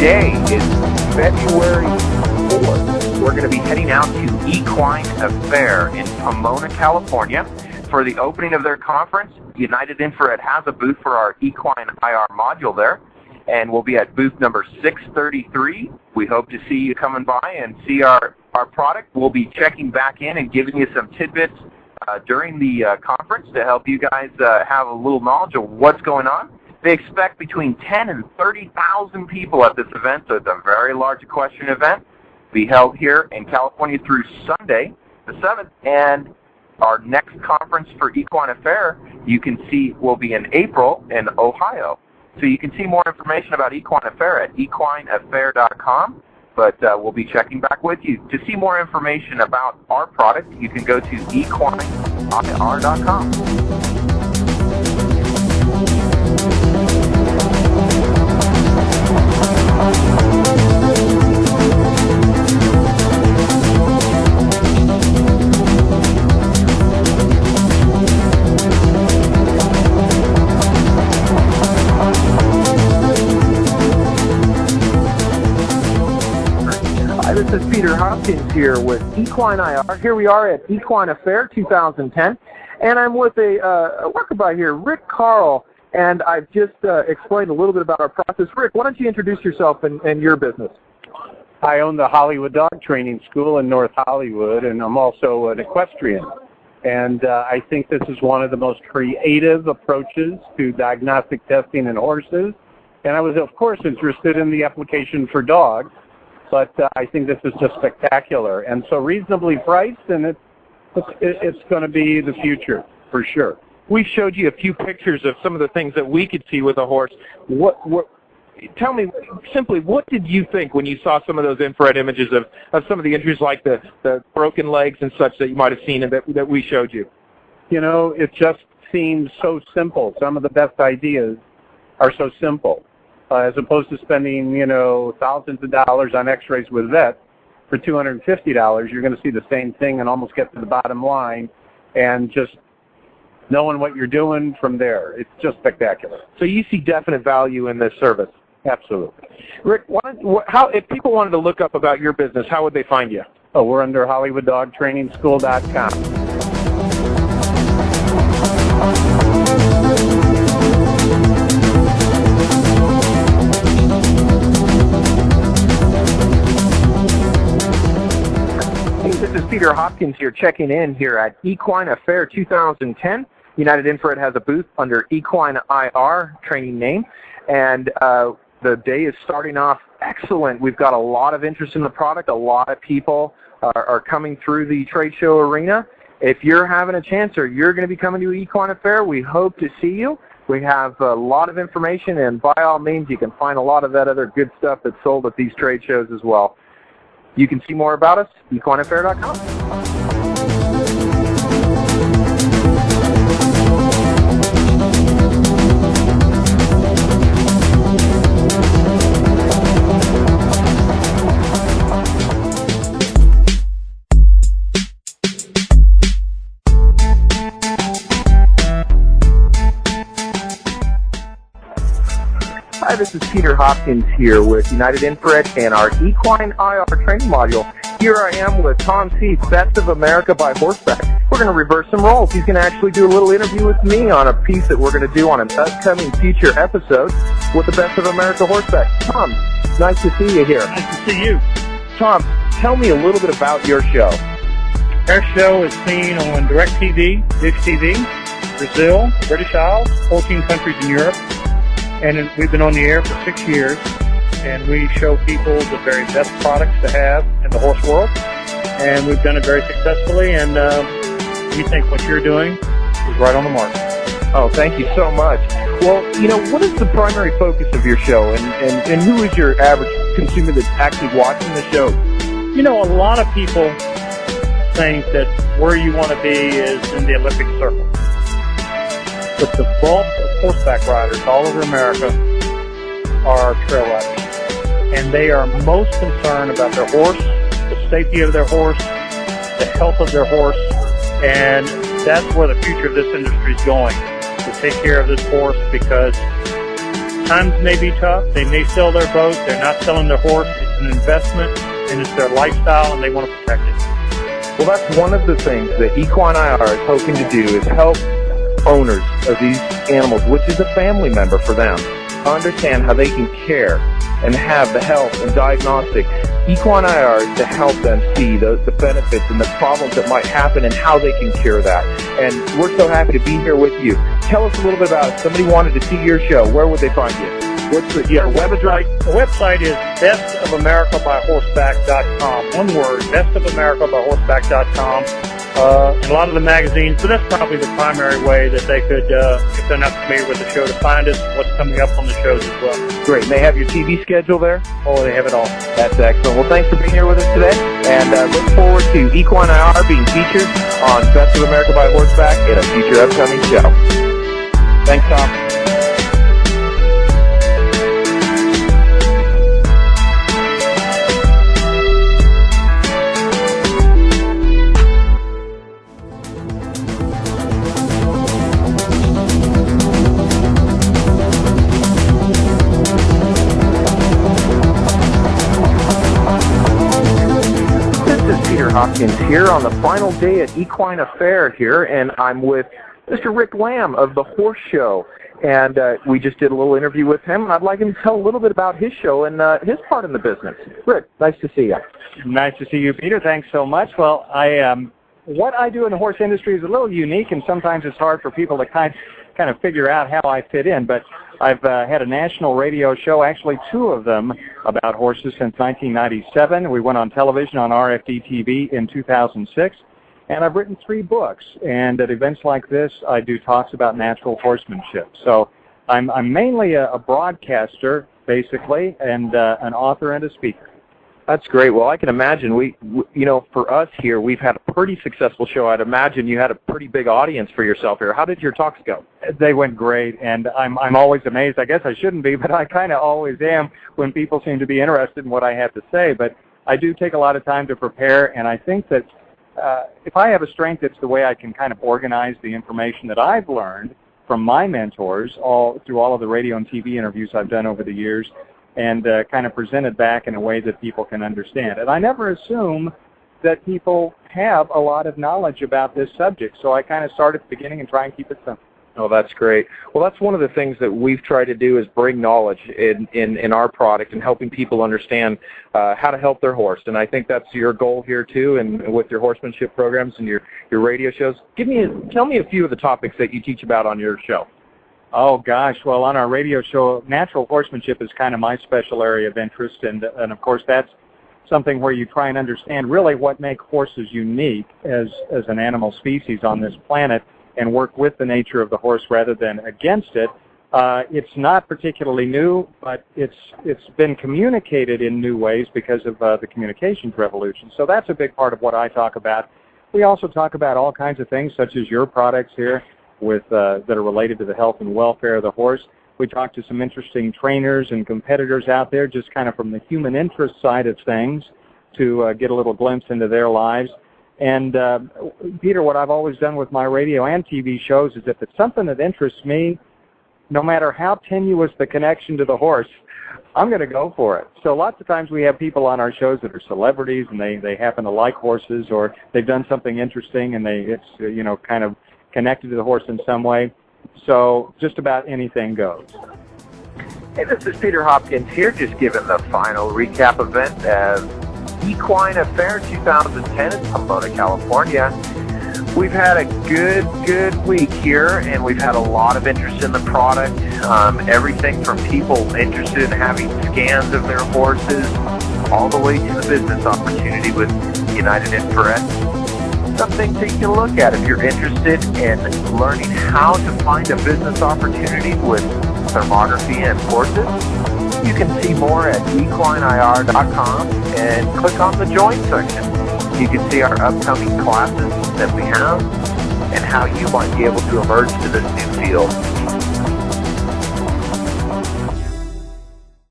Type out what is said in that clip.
Today is February 4th. We're going to be heading out to Equine Affaire in Pomona, California for the opening of their conference. United Infrared has a booth for our Equine IR module there, and we'll be at booth number 633. We hope to see you coming by and see our product. We'll be checking back in and giving you some tidbits during the conference to help you guys have a little knowledge of what's going on. They expect between 10 and 30,000 people at this event, so it's a very large equestrian event. Be held here in California through Sunday, the 7th, and our next conference for Equine Affaire, you can see, will be in April in Ohio. So you can see more information about Equine Affaire at equine-affaire.com, but we'll be checking back with you. To see more information about our product, you can go to equine-ir.com. This is Peter Hopkins here with Equine IR. Here we are at Equine Affaire 2010, and I'm with a walkabout here, Rick Carl, and I've just explained a little bit about our process. Rick, why don't you introduce yourself and your business? I own the Hollywood Dog Training School in North Hollywood, and I'm also an equestrian. And I think this is one of the most creative approaches to diagnostic testing in horses. And I was, of course, interested in the application for dogs. But I think this is just spectacular, and so reasonably priced, and it's going to be the future for sure. We showed you a few pictures of some of the things that we could see with a horse. Tell me simply, what did you think when you saw some of those infrared images of some of the injuries, like the broken legs and such that you might have seen and that we showed you? You know, it just seems so simple. Some of the best ideas are so simple. As opposed to spending, thousands of dollars on x-rays with vets for $250, you're going to see the same thing and almost get to the bottom line, and just knowing what you're doing from there. It's just spectacular. So you see definite value in this service? Absolutely. Rick, if people wanted to look up about your business, how would they find you? Oh, we're under HollywoodDogTrainingSchool.com. This is Peter Hopkins here, checking in here at Equine Affaire 2010. United Infrared has a booth under Equine IR training name, and the day is starting off excellent. We've got a lot of interest in the product. A lot of people are coming through the trade show arena. If you're having a chance or you're going to be coming to Equine Affaire, we hope to see you. We have a lot of information, and by all means, you can find a lot of that other good stuff that's sold at these trade shows as well. You can see more about us, equine-affaire.com. Hi, this is Peter Hopkins here with United Infrared and our Equine IR training module. Here I am with tom-seay, Best of America by Horseback. We're going to reverse some roles. He's going to actually do a little interview with me on a piece that we're going to do on an upcoming future episode with the Best of America Horseback. Tom, nice to see you here. Nice to see you. Tom, tell me a little bit about your show. Our show is seen on DirecTV, Dish TV, Brazil, British Isles, 14 countries in Europe. And we've been on the air for 6 years, and we show people the very best products to have in the horse world. And we've done it very successfully, and we think what you're doing is right on the mark. Oh, thank you so much. Well, what is the primary focus of your show, and who is your average consumer that's actually watching the show? A lot of people think that where you want to be is in the Olympic circle. But the bulk of horseback riders all over America are trail riders. And they are most concerned about their horse, the safety of their horse, the health of their horse, and that's where the future of this industry is going, to take care of this horse, because times may be tough. They may sell their boat. They're not selling their horse. It's an investment, and it's their lifestyle, and they want to protect it. Well, that's one of the things that Equine IR is hoping to do is help owners of these animals, which is a family member for them, understand how they can care and have the health and diagnostic. Equine IR is to help them see the benefits and the problems that might happen and how they can cure that. And we're so happy to be here with you. Tell us a little bit about it. If somebody wanted to see your show, where would they find you? What's the website? The website is bestofamericabyhorseback.com. One word, bestofamericabyhorseback.com. And a lot of the magazines, so that's probably the primary way that they could, if they're not familiar with the show, to find us and what's coming up on the shows as well. Great. And they have your TV schedule there? Oh, they have it all. That's excellent. Well, thanks for being here with us today, and look forward to Equine IR being featured on Best of America by Horseback in a future upcoming show. Thanks, Tom. Peter Hopkins here on the final day at Equine Affaire here, and I'm with Mr. Rick Lamb of the Horse Show, and we just did a little interview with him, and I'd like him to tell a little bit about his show and his part in the business. Rick, nice to see you. Nice to see you, Peter. Thanks so much. Well, what I do in the horse industry is a little unique, and sometimes it's hard for people to kind of figure out how I fit in, but I've had a national radio show, actually 2 of them, about horses since 1997. We went on television on RFD TV in 2006, and I've written 3 books. And at events like this, I do talks about natural horsemanship. So I'm mainly a broadcaster, basically, and an author and a speaker. That's great. Well, I can imagine for us here, we've had a pretty successful show. I'd imagine you had a pretty big audience for yourself here. How did your talks go? They went great, and I'm always amazed. I guess I shouldn't be, but I kind of always am when people seem to be interested in what I have to say. But I do take a lot of time to prepare, and I think that if I have a strength, it's the way I can kind of organize the information that I've learned from my mentors through all of the radio and TV interviews I've done over the years, and kind of present it back in a way that people can understand. And I never assume that people have a lot of knowledge about this subject, so I kind of start at the beginning and try and keep it simple. Oh, that's great. Well, that's one of the things that we've tried to do is bring knowledge in our product and helping people understand how to help their horse. And I think that's your goal here, too, and with your horsemanship programs and your radio shows. Tell me a few of the topics that you teach about on your show. Oh, gosh. Well, on our radio show, natural horsemanship is kind of my special area of interest, and of course, that's something where you try and understand really what makes horses unique as an animal species on this planet and work with the nature of the horse rather than against it. It's not particularly new, but it's been communicated in new ways because of the communications revolution. So that's a big part of what I talk about. We also talk about all kinds of things, such as your products here, that are related to the health and welfare of the horse. We talk to some interesting trainers and competitors out there, just kind of from the human interest side of things, to get a little glimpse into their lives. And Peter, what I've always done with my radio and TV shows is if it's something that interests me, no matter how tenuous the connection to the horse, I'm going to go for it. So lots of times we have people on our shows that are celebrities, and they happen to like horses, or they've done something interesting, and it's kind of connected to the horse in some way. So just about anything goes. Hey, this is Peter Hopkins here, just giving the final recap event of Equine Affaire 2010 in Pomona, California. We've had a good week here, and we've had a lot of interest in the product. Everything from people interested in having scans of their horses, all the way to the business opportunity with United Infrared. Something to take a look at if you're interested in learning how to find a business opportunity with thermography and horses. You can see more at equine-infrared-training and click on the Join section. You can see our upcoming classes that we have and how you might be able to emerge to this new field.